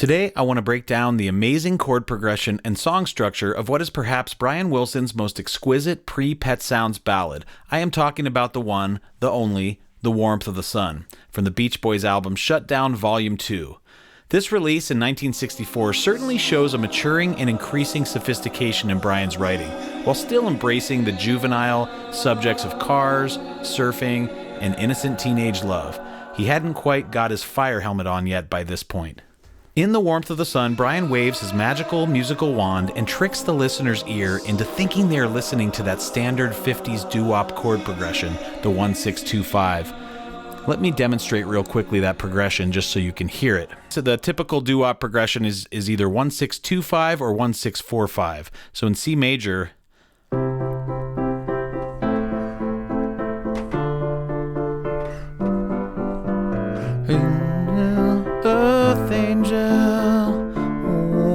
Today, I want to break down the amazing chord progression and song structure of what is perhaps Brian Wilson's most exquisite pre-Pet Sounds ballad. I am talking about the one, the only, The Warmth of the Sun, from the Beach Boys album Shut Down Volume 2. This release in 1964 certainly shows a maturing and increasing sophistication in Brian's writing, while still embracing the juvenile subjects of cars, surfing, and innocent teenage love. He hadn't quite got his fire helmet on yet by this point. In The Warmth of the Sun, Brian waves his magical musical wand and tricks the listener's ear into thinking they are listening to that standard 50s doo-wop chord progression, the 1-6-2-5. Let me demonstrate real quickly that progression just so you can hear it. So the typical doo-wop progression is either 1-6-2-5 or 1-6-4-5. So in C major, Earth angel,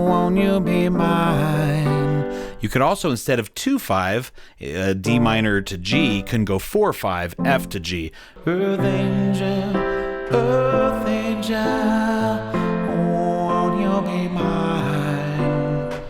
won't you be mine? You could also, instead of 2-5, D minor to G, can go 4-5, F to G. Earth angel, won't you be mine?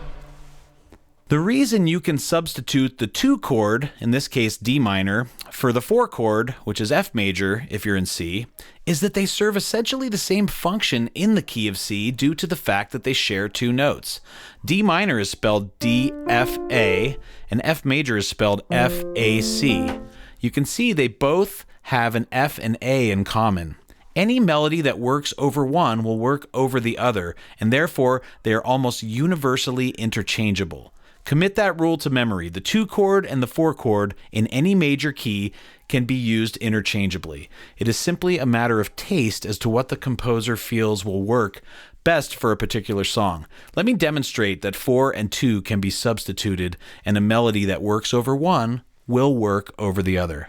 The reason you can substitute the 2 chord, in this case D minor, for the 4 chord, which is F major if you're in C, is that they serve essentially the same function in the key of C due to the fact that they share 2 notes. D minor is spelled D-F-A, and F major is spelled F-A-C. You can see they both have an F and A in common. Any melody that works over one will work over the other, and therefore they are almost universally interchangeable. Commit that rule to memory. The 2 chord and the 4 chord in any major key can be used interchangeably. It is simply a matter of taste as to what the composer feels will work best for a particular song. Let me demonstrate that 4 and 2 can be substituted, and a melody that works over one will work over the other.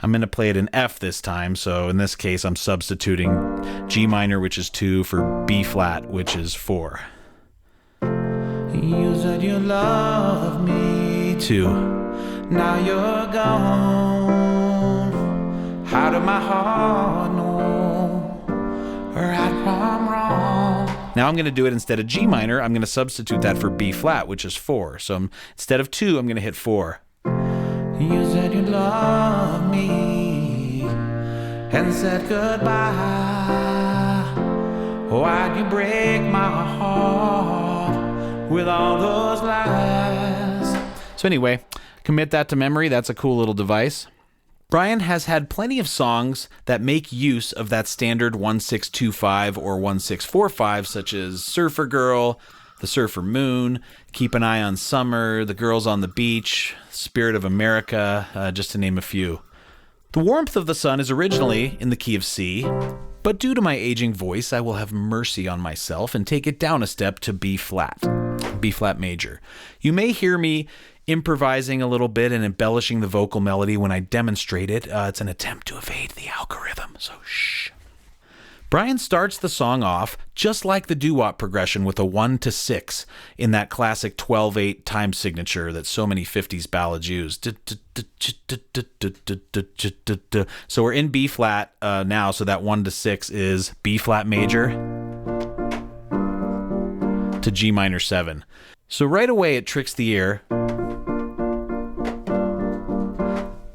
I'm going to play it in F this time, so in this case I'm substituting G minor, which is 2, for B flat, which is 4. You said you love me too. Now you're gone. How did my heart know right from wrong? Now I'm going to do it instead of G minor. I'm going to substitute that for B flat, which is 4. So instead of 2, I'm going to hit 4. You said you love me and said goodbye. Why'd you break my heart with all those lies? So anyway, commit that to memory. That's a cool little device. Brian has had plenty of songs that make use of that standard 1-6-2-5 or 1-6-4-5, such as Surfer Girl, The Surfer Moon, Keep an Eye on Summer, The Girls on the Beach, Spirit of America, just to name a few. The Warmth of the Sun is originally in the key of C, but due to my aging voice, I will have mercy on myself and take it down a step to B flat major. You may hear me improvising a little bit and embellishing the vocal melody when I demonstrate it. It's an attempt to evade the algorithm, so shh. Brian starts the song off just like the doo-wop progression with a 1-6 in that classic 12/8 time signature that so many 50s ballads use. So we're in B flat now, so that 1-6 is B flat major to G minor 7. So right away it tricks the ear.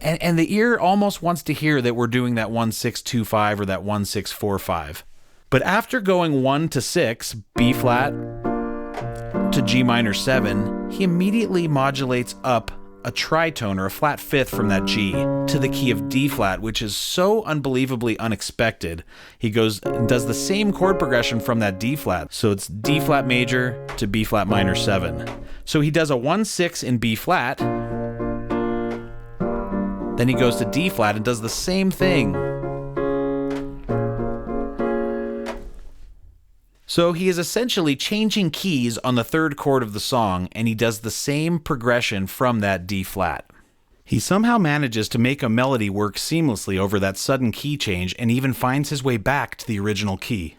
And the ear almost wants to hear that we're doing that 1-6-2-5 or that 1-6-4-5. But after going 1-6, B flat to G minor 7, he immediately modulates up a tritone or a flat fifth from that G to the key of D flat, which is so unbelievably unexpected. He goes and does the same chord progression from that D flat. So it's D flat major to B flat minor 7. So he does a 1-6 in B flat. Then he goes to D flat and does the same thing. So he is essentially changing keys on the 3rd chord of the song, and he does the same progression from that D flat. He somehow manages to make a melody work seamlessly over that sudden key change and even finds his way back to the original key.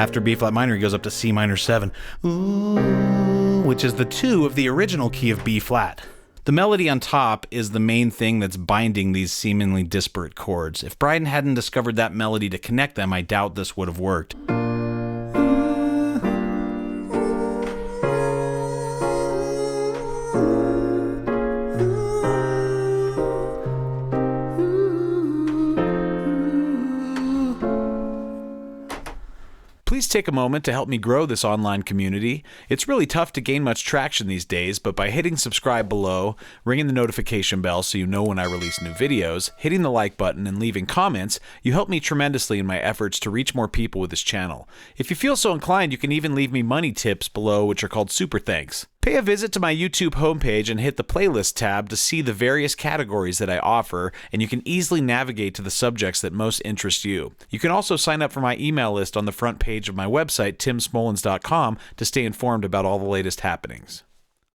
After B flat minor, he goes up to C minor 7, ooh, which is the 2 of the original key of B flat. The melody on top is the main thing that's binding these seemingly disparate chords. If Brian hadn't discovered that melody to connect them, I doubt this would have worked. Please take a moment to help me grow this online community. It's really tough to gain much traction these days, but by hitting subscribe below, ringing the notification bell so you know when I release new videos, hitting the like button, and leaving comments, you help me tremendously in my efforts to reach more people with this channel. If you feel so inclined, you can even leave me money tips below, which are called super thanks. Pay a visit to my YouTube homepage and hit the playlist tab to see the various categories that I offer, and you can easily navigate to the subjects that most interest you. You can also sign up for my email list on the front page of my website, timsmolens.com, to stay informed about all the latest happenings.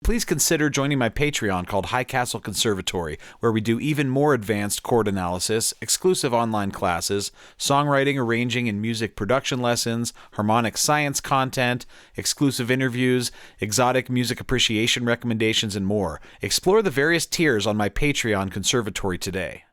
Please consider joining my Patreon called High Castle Conservatory, where we do even more advanced chord analysis, exclusive online classes, songwriting, arranging, and music production lessons, harmonic science content, exclusive interviews, exotic music appreciation recommendations, and more. Explore the various tiers on my Patreon Conservatory today.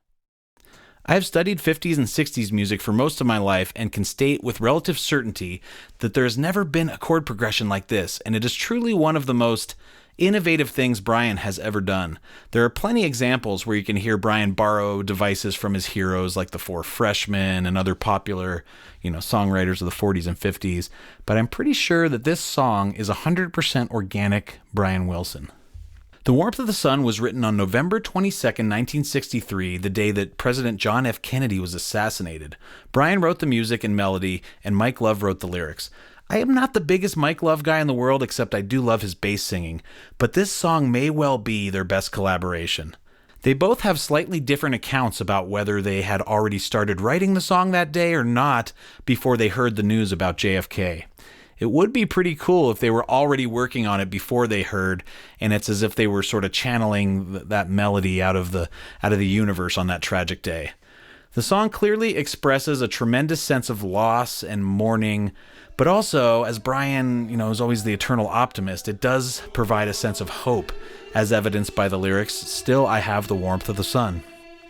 I have studied 50s and 60s music for most of my life and can state with relative certainty that there has never been a chord progression like this, and it is truly one of the most innovative things Brian has ever done. There are plenty of examples where you can hear Brian borrow devices from his heroes like the Four Freshmen and other popular, songwriters of the 40s and 50s, but I'm pretty sure that this song is 100% organic Brian Wilson. The Warmth of the Sun was written on November 22nd, 1963, the day that President John F. Kennedy was assassinated. Brian wrote the music and melody, and Mike Love wrote the lyrics. I am not the biggest Mike Love guy in the world, except I do love his bass singing, but this song may well be their best collaboration. They both have slightly different accounts about whether they had already started writing the song that day or not before they heard the news about JFK. It would be pretty cool if they were already working on it before they heard, and it's as if they were sort of channeling that melody out of the universe on that tragic day. The song clearly expresses a tremendous sense of loss and mourning, but also, as Brian, is always the eternal optimist, it does provide a sense of hope, as evidenced by the lyrics, "Still I have the warmth of the sun."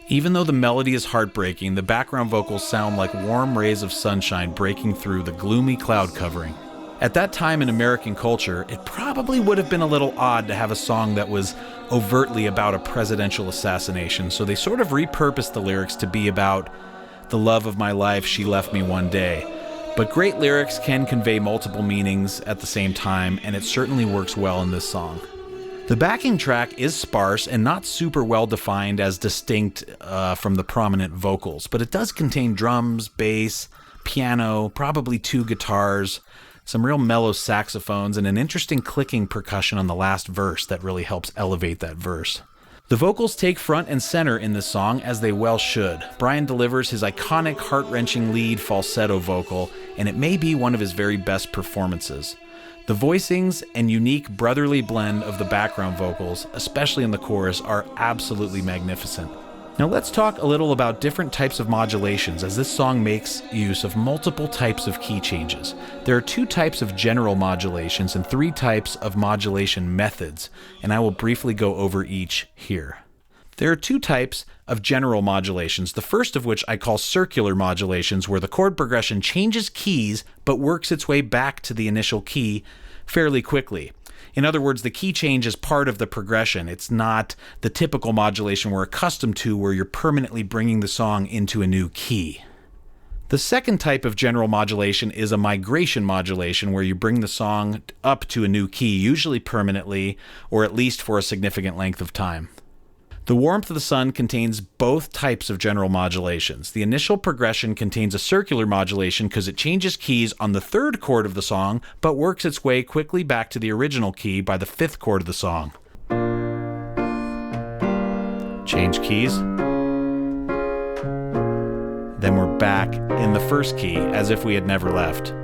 Even though the melody is heartbreaking, the background vocals sound like warm rays of sunshine breaking through the gloomy cloud covering. At that time in American culture, it probably would have been a little odd to have a song that was overtly about a presidential assassination, so they sort of repurposed the lyrics to be about the love of my life, she left me one day. But great lyrics can convey multiple meanings at the same time, and it certainly works well in this song. The backing track is sparse and not super well defined as distinct from the prominent vocals, but it does contain drums, bass, piano, probably 2 guitars, some real mellow saxophones, and an interesting clicking percussion on the last verse that really helps elevate that verse. The vocals take front and center in this song, as they well should. Brian delivers his iconic heart-wrenching lead falsetto vocal, and it may be one of his very best performances. The voicings and unique brotherly blend of the background vocals, especially in the chorus, are absolutely magnificent. Now let's talk a little about different types of modulations, as this song makes use of multiple types of key changes. There are 2 types of general modulations and 3 types of modulation methods, and I will briefly go over each here. There are 2 types of general modulations, the first of which I call circular modulations, where the chord progression changes keys but works its way back to the initial key fairly quickly. In other words, the key change is part of the progression. It's not the typical modulation we're accustomed to, where you're permanently bringing the song into a new key. The second type of general modulation is a migration modulation, where you bring the song up to a new key, usually permanently, or at least for a significant length of time. The Warmth of the Sun contains both types of general modulations. The initial progression contains a circular modulation because it changes keys on the 3rd chord of the song, but works its way quickly back to the original key by the 5th chord of the song. Change keys. Then we're back in the first key, as if we had never left.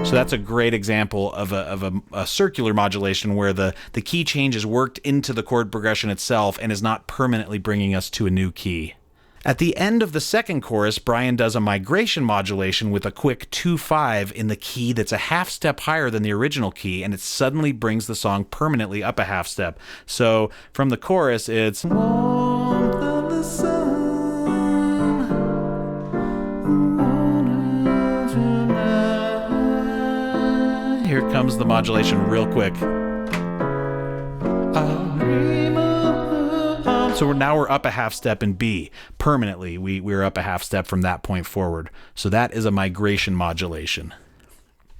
So that's a great example of a circular modulation, where the key change is worked into the chord progression itself and is not permanently bringing us to a new key. At the end of the second chorus, Brian does a migration modulation with a quick 2-5 in the key that's a half step higher than the original key, and it suddenly brings the song permanently up a half step. So from the chorus, it's warmth of the sun, tonight. Here comes the modulation real quick. So now we're up a half step in B. Permanently, we're up a half step from that point forward. So that is a migration modulation.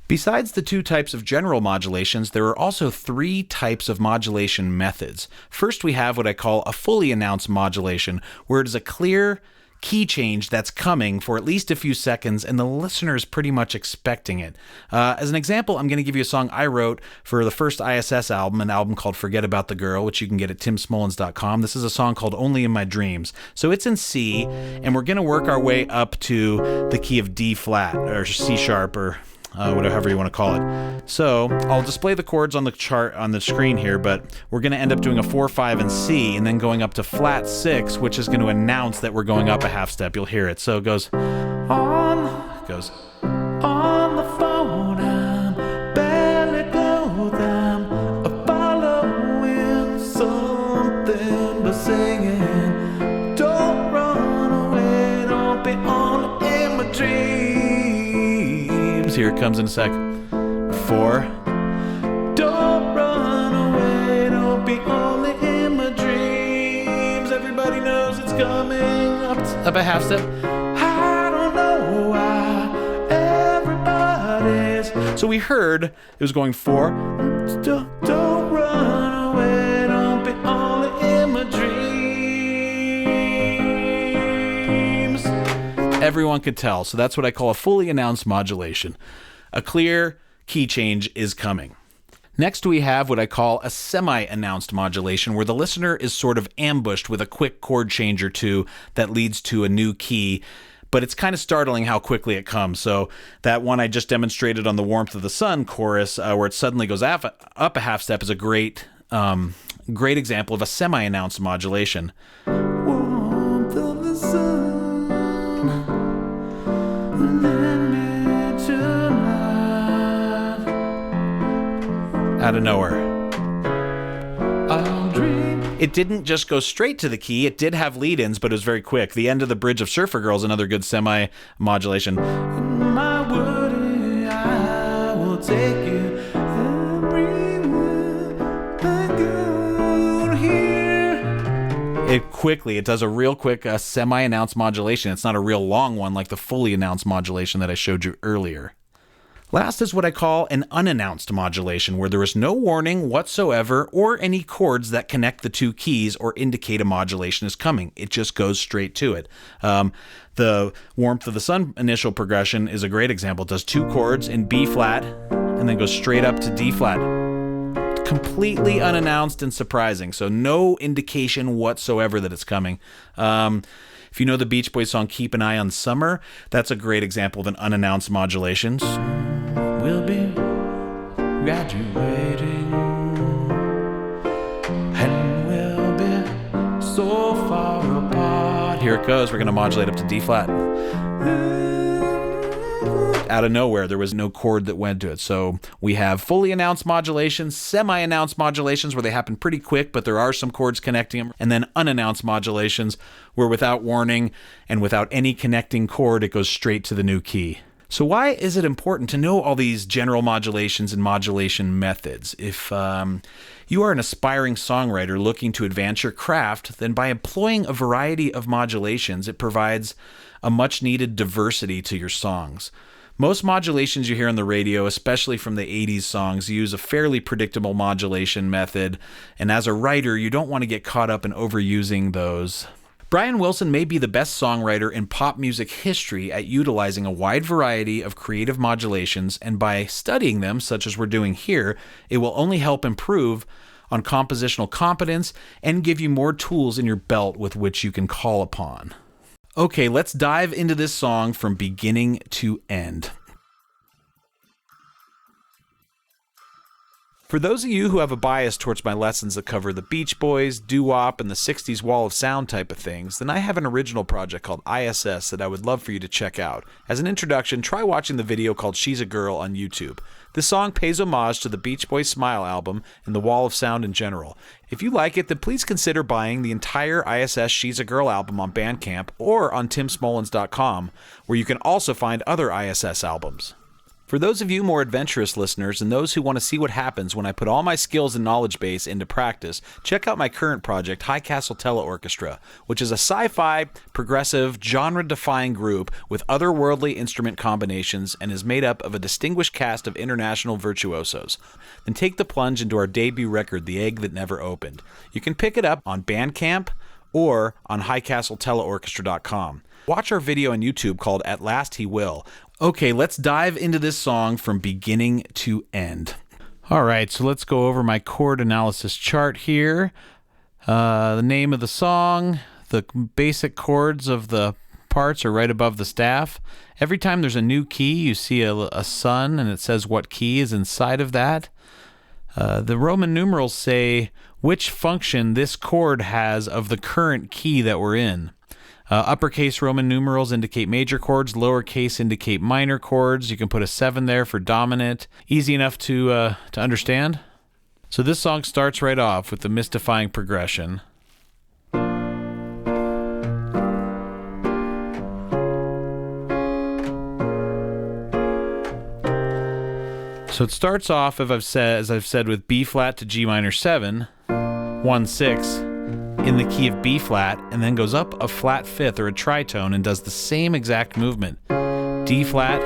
Besides the two types of general modulations, there are also three types of modulation methods. First, we have what I call a fully announced modulation, where it is a clear key change that's coming for at least a few seconds, and the listener is pretty much expecting it. As an example, I'm going to give you a song I wrote for the first I.S.S. album, an album called Forget About the Girl, which you can get at timsmolens.com. This is a song called Only in My Dreams. So it's in C, and we're going to work our way up to the key of D flat, or C sharp, or whatever you want to call it. So I'll display the chords on the chart on the screen here, but we're going to end up doing a 4-5 in C, and then going up to flat 6, which is going to announce that we're going up a half step. You'll hear it. So it goes on the phone, I'm barely clothed, I'm following something but singing, don't run away, don't be on in my dreams. Here it comes in a sec. 4. Don't run away, don't be only in my dreams. Everybody knows it's coming up a half step. I don't know why everybody's. So we heard it was going 4. Don't run away, don't be only in my dreams. Everyone could tell. So that's what I call a fully announced modulation. A clear key change is coming. Next, we have what I call a semi-announced modulation, where the listener is sort of ambushed with a quick chord change or two that leads to a new key, but it's kind of startling how quickly it comes. So that one I just demonstrated on the Warmth of the Sun chorus, where it suddenly goes up a half step, is a great example of a semi-announced modulation. Warmth of the sun, out of nowhere. It didn't just go straight to the key. It did have lead-ins, but it was very quick. The end of the Bridge of Surfer Girl is another good semi-modulation. In my woody, I will take you everywhere I go here. It does a real quick semi-announced modulation. It's not a real long one like the fully announced modulation that I showed you earlier. Last is what I call an unannounced modulation, where there is no warning whatsoever or any chords that connect the two keys or indicate a modulation is coming. It just goes straight to it. The Warmth of the Sun initial progression is a great example. It does 2 chords in B flat and then goes straight up to D flat. Completely unannounced and surprising, so no indication whatsoever that it's coming. If you know the Beach Boys song Keep an Eye on Summer, that's a great example of an unannounced modulation. We'll be graduating, and we'll be so far apart. Here it goes. We're going to modulate up to D flat. Out of nowhere, there was no chord that went to it. So we have fully announced modulations, semi-announced modulations where they happen pretty quick, but there are some chords connecting them, and then unannounced modulations where without warning and without any connecting chord, it goes straight to the new key. So why is it important to know all these general modulations and modulation methods? If you are an aspiring songwriter looking to advance your craft, then by employing a variety of modulations, it provides a much-needed diversity to your songs. Most modulations you hear on the radio, especially from the 80s songs, use a fairly predictable modulation method, and as a writer, you don't want to get caught up in overusing those. Brian Wilson may be the best songwriter in pop music history at utilizing a wide variety of creative modulations, and by studying them, such as we're doing here, it will only help improve on compositional competence and give you more tools in your belt with which you can call upon. Okay, let's dive into this song from beginning to end. For those of you who have a bias towards my lessons that cover the Beach Boys, doo-wop, and the 60s wall of sound type of things, then I have an original project called I.S.S. that I would love for you to check out. As an introduction, try watching the video called She's a Girl on YouTube. This song pays homage to the Beach Boys' Smile album and the wall of sound in general. If you like it, then please consider buying the entire I.S.S. She's a Girl album on Bandcamp or on timsmolens.com, where you can also find other I.S.S. albums. For those of you more adventurous listeners and those who want to see what happens when I put all my skills and knowledge base into practice, check out my current project, High Castle Teleorchestra, which is a sci-fi, progressive, genre-defying group with otherworldly instrument combinations and is made up of a distinguished cast of international virtuosos. Then take the plunge into our debut record, The Egg That Never Opened. You can pick it up on Bandcamp or on highcastleteleorchestra.com. Watch our video on YouTube called At Last He Will. Okay, let's dive into this song from beginning to end. All right, so let's go over my chord analysis chart here. The name of the song, the basic chords of the parts are right above the staff. Every time there's a new key, you see a sun, and it says what key is inside of that. The Roman numerals say which function this chord has of the current key that we're in. Uppercase Roman numerals indicate major chords, lowercase indicate minor chords. You can put a 7 there for dominant. Easy enough to understand. So this song starts right off with the mystifying progression. So it starts off, as I've said, with B flat to G minor 7, 1/6. In the key of B flat, and then goes up a flat fifth or a tritone and does the same exact movement. D flat,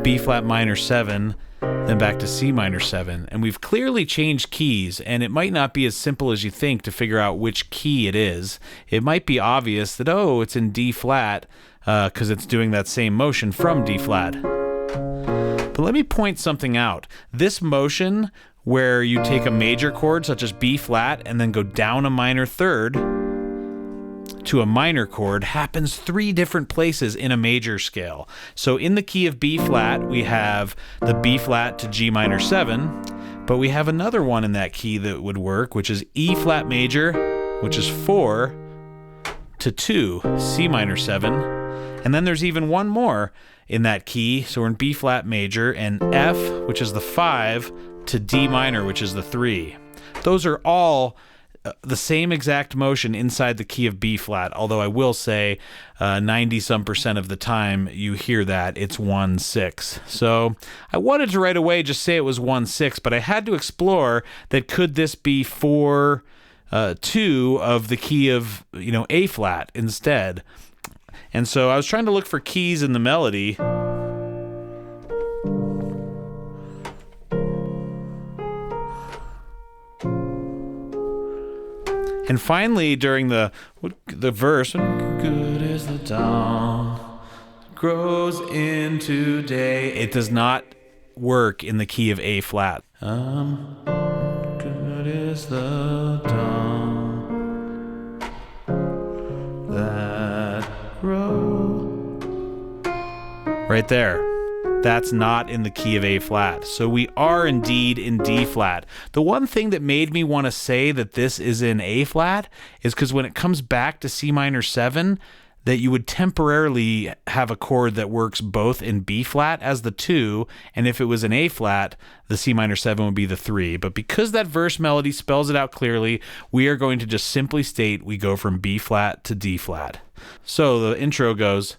B flat minor 7, then back to C minor 7. And we've clearly changed keys, and it might not be as simple as you think to figure out which key it is. It might be obvious that, oh, it's in D flat because it's doing that same motion from D flat. But let me point something out. This motion, where you take a major chord such as B flat and then go down a minor third to a minor chord, happens 3 different places in a major scale. So in the key of B flat, we have the B flat to G minor 7, but we have another one in that key that would work, which is E flat major, which is 4 to 2, C minor 7. And then there's even one more in that key. So we're in B flat major, and F, which is the 5, to D minor, which is the 3. Those are all the same exact motion inside the key of B flat, although I will say 90-some% of the time you hear that it's 1/6. So I wanted to right away just say it was 1/6, but I had to explore that could this be 4/2 of the key of A flat instead. And so I was trying to look for keys in the melody. And finally, during the verse, good is the dawn, grows into day, it does not work in the key of A flat. Good is the dawn that grows. Right there. That's not in the key of A flat. So we are indeed in D flat. The one thing that made me want to say that this is in A flat is because when it comes back to C minor 7, that you would temporarily have a chord that works both in B flat as the 2, and if it was in A flat, the C minor 7 would be the 3. But because that verse melody spells it out clearly, we are going to just simply state we go from B flat to D flat. So the intro goes...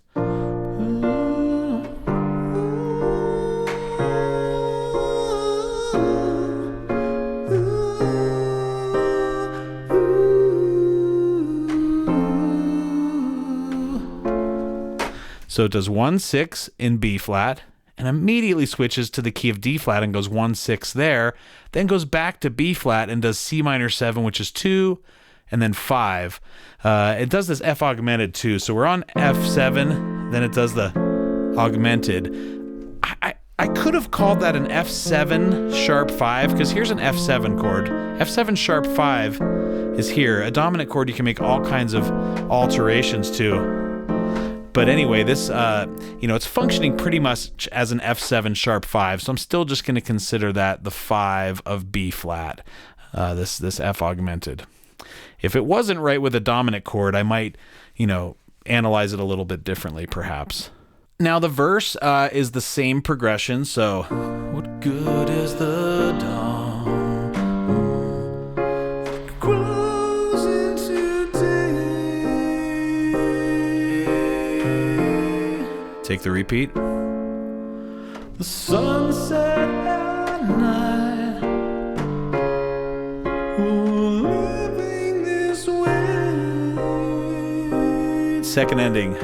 So it does 1/6 in B flat and immediately switches to the key of D flat and goes 1/6 there, then goes back to B flat and does C minor 7, which is 2, and then 5. It does this F augmented too. So we're on F7, then it does the augmented. I could have called that an F7 sharp 5 because here's an F7 chord. F7 sharp 5 is here. A dominant chord you can make all kinds of alterations to. But anyway, this, it's functioning pretty much as an F7 sharp 5, so I'm still just going to consider that the 5 of B flat, this F augmented. If it wasn't right with a dominant chord, I might, analyze it a little bit differently, perhaps. Now, the verse is the same progression, so what good is the dawn? Grows into day. Take the repeat. The sunset at night. Living this way. Second ending.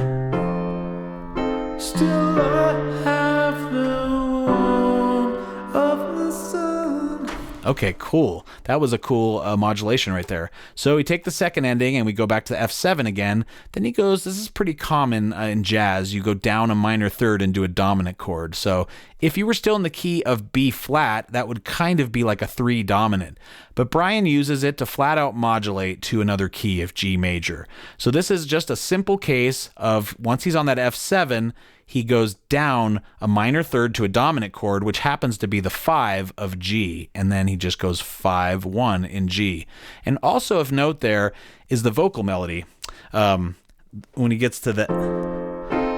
Still I have the warmth of the sun. Okay, cool. That was a cool modulation right there. So we take the second ending and we go back to the F7 again. Then he goes, this is pretty common in jazz, you go down a minor third and do a dominant chord. So if you were still in the key of B flat, that would kind of be like a 3 dominant. But Brian uses it to flat out modulate to another key of G major. So this is just a simple case of once he's on that F7, he goes down a minor third to a dominant chord, which happens to be the 5 of G, and then he just goes 5-1 in G. And also of note there is the vocal melody. When he gets to the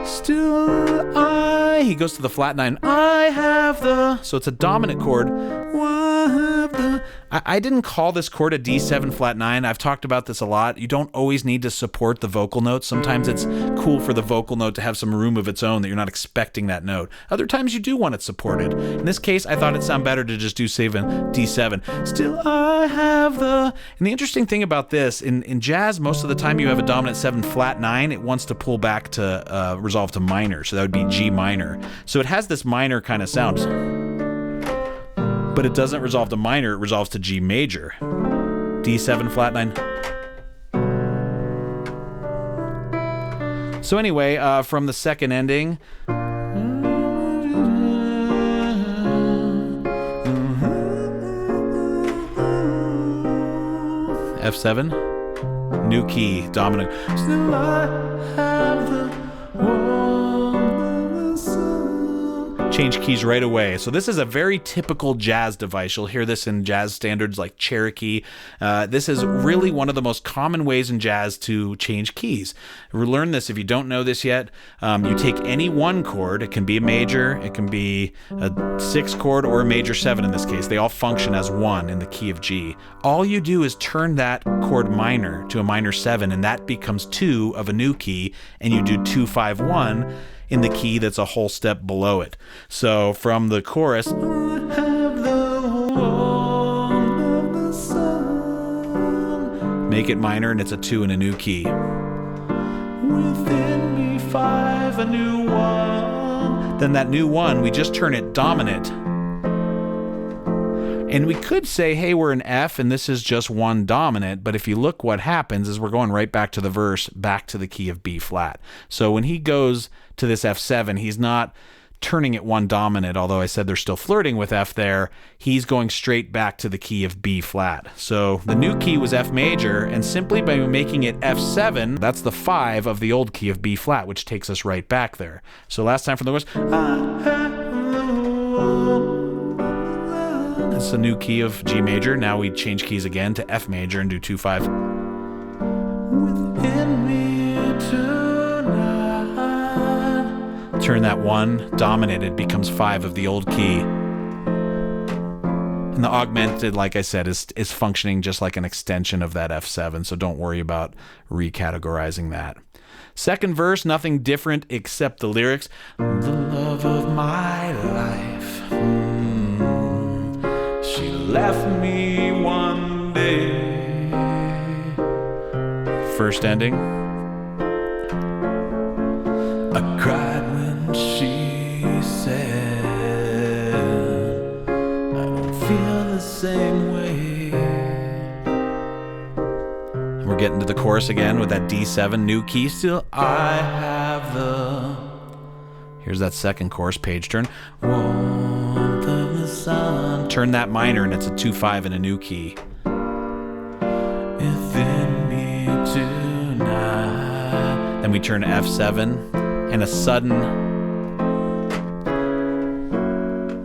still I, he goes to the flat 9, I have the, so it's a dominant chord. I didn't call this chord a D7 flat 9. I've talked about this a lot. You don't always need to support the vocal notes. Sometimes it's cool for the vocal note to have some room of its own that you're not expecting that note. Other times you do want it supported. In this case, I thought it'd sound better to just do D7. Still I have the, and the interesting thing about this, in jazz, most of the time you have a dominant 7 flat 9, it wants to pull back to resolve to minor, so that would be G minor. So it has this minor kind of sound. But it doesn't resolve to minor, it resolves to G major. D7 flat 9. So anyway, from the second ending, F7, new key, dominant. Still I have the change keys right away. So this is a very typical jazz device. You'll hear this in jazz standards like Cherokee. This is really one of the most common ways in jazz to change keys. Learn this if you don't know this yet. You take any one chord. It can be a major, it can be a 6 chord, or a major 7 in this case. They all function as 1 in the key of G. All you do is turn that chord minor to a minor 7, and that becomes 2 of a new key, and you do 2-5-1 in the key that's a whole step below it. So from the chorus, I have the warmth of the sun, make it minor, and it's a 2 in a new key. Within me 5, a new 1. Then that new 1, we just turn it dominant. And we could say, hey, we're in F and this is just 1 dominant, but if you look, what happens is we're going right back to the verse, back to the key of B flat. So when he goes to this F7, he's not turning it 1 dominant, although I said they're still flirting with F there. He's going straight back to the key of B flat. So the new key was F major, and simply by making it F7, that's the 5 of the old key of B flat, which takes us right back there. So last time from the verse, it's a new key of G major. Now we change keys again to F major and do 2-5. Within me tonight. Turn that 1 dominated, becomes 5 of the old key. And the augmented, like I said, is functioning just like an extension of that F7, so don't worry about recategorizing that. Second verse, nothing different except the lyrics. The love of my life. She left me one day. First ending. I cried when she said, I don't feel the same way. And we're getting to the chorus again with that D7 new key. Still I have the, here's that second chorus page turn. Warmth of the sun. Turn that minor and it's a 2-5 in a new key. Within me tonight. Then we turn to F7. and a sudden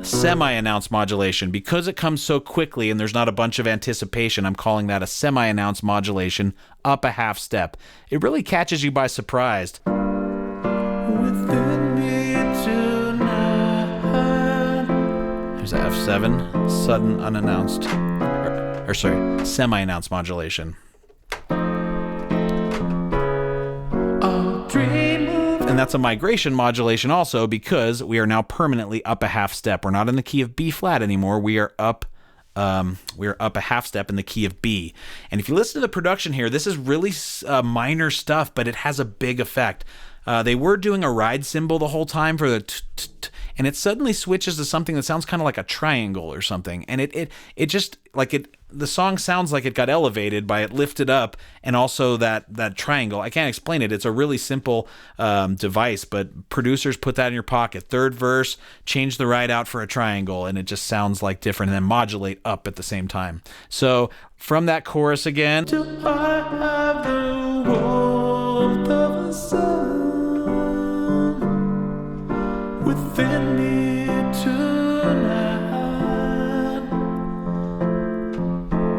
semi-announced modulation. Because it comes so quickly and there's not a bunch of anticipation, I'm calling that a semi-announced modulation up a half step. It really catches you by surprise. Within me tonight. There's a F7, sudden unannounced, or sorry, semi-announced modulation. And that's a migration modulation also, because we are now permanently up a half step. We're not in the key of B flat anymore. We are up a half step in the key of B. And if you listen to the production here, this is really minor stuff, but it has a big effect. They were doing a ride cymbal the whole time for the and it suddenly switches to something that sounds kind of like a triangle or something. And it just like the song sounds like it got elevated by it lifted up, and also that triangle. I can't explain it. It's a really simple device, but producers put that in your pocket. Third verse, change the ride out for a triangle, and it just sounds like different, and then modulate up at the same time. So from that chorus again. Till I have the warmth of a sun within me tonight.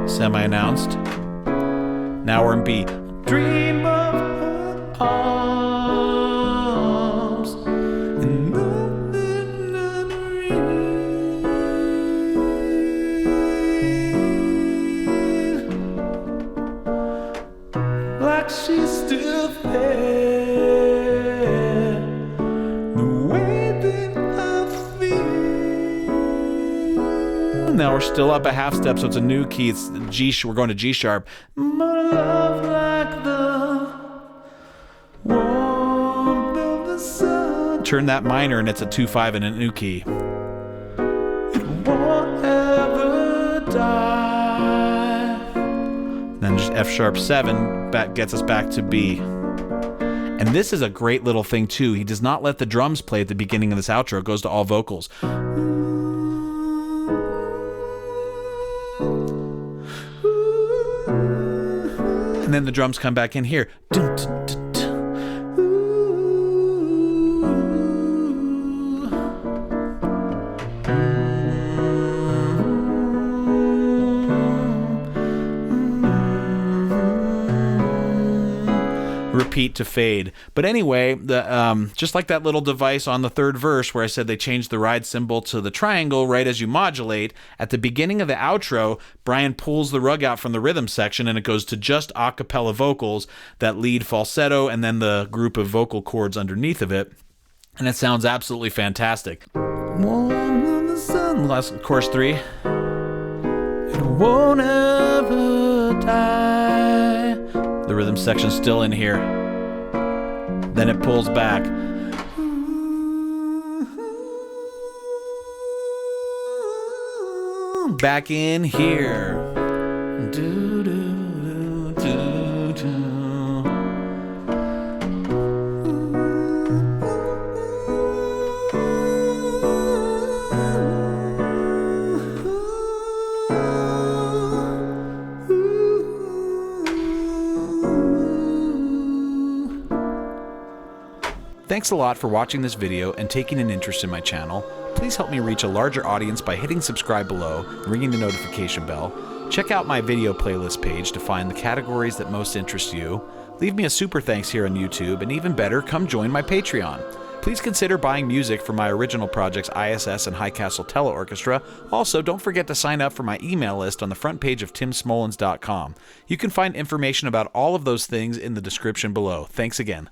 Semi-announced. Now we're in B. Dream of her arms and nothing like she's still there. The way that I feel. Now we're still up a half step, so it's a new key. It's G. We're going to G sharp. My love like the warmth of the sun. Turn that minor, and it's a 2/5 in a new key. It won't ever die. Then just F sharp 7 gets us back to B. And this is a great little thing too. He does not let the drums play at the beginning of this outro. It goes to all vocals. And then the drums come back in here. Repeat to fade. But anyway, just like that little device on the third verse where I said they changed the ride cymbal to the triangle right as you modulate, at the beginning of the outro, Brian pulls the rug out from the rhythm section and it goes to just a cappella vocals, that lead falsetto, and then the group of vocal chords underneath of it. And it sounds absolutely fantastic. Warm in the sun. Last chorus 3. It won't ever die. The rhythm section's still in here. Then it pulls back. Back in here. Do, do, do, do. Thanks a lot for watching this video and taking an interest in my channel. Please help me reach a larger audience by hitting subscribe below and ringing the notification bell. Check out my video playlist page to find the categories that most interest you. Leave me a super thanks here on YouTube, and even better, come join my Patreon. Please consider buying music for my original projects I.S.S. and High Castle Teleorchestra. Also, don't forget to sign up for my email list on the front page of timsmolens.com. You can find information about all of those things in the description below. Thanks again.